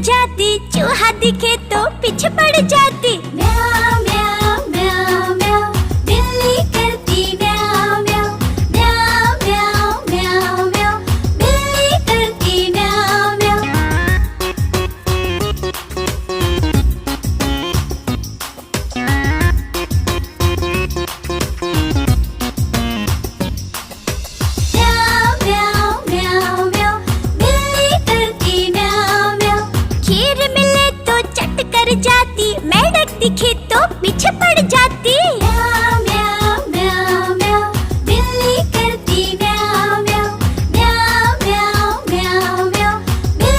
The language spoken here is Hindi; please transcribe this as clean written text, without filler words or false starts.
जाती, चूहा दिखे तो पीछे पड़ जाती। म्याऊ म्याऊ म्याऊ म्याऊ, बिल्ली करती म्याऊ म्याऊ। म्याऊ म्याऊ म्याऊ म्याऊ, बिल्ली करती म्याऊ म्याऊ। म्याऊ म्याऊ म्याऊ म्याऊ, बिल्ली करती म्याऊ म्याऊ। खीर मिले तो चट कर जाती, मेंढक दिखे तो पीछे पड़ जाती।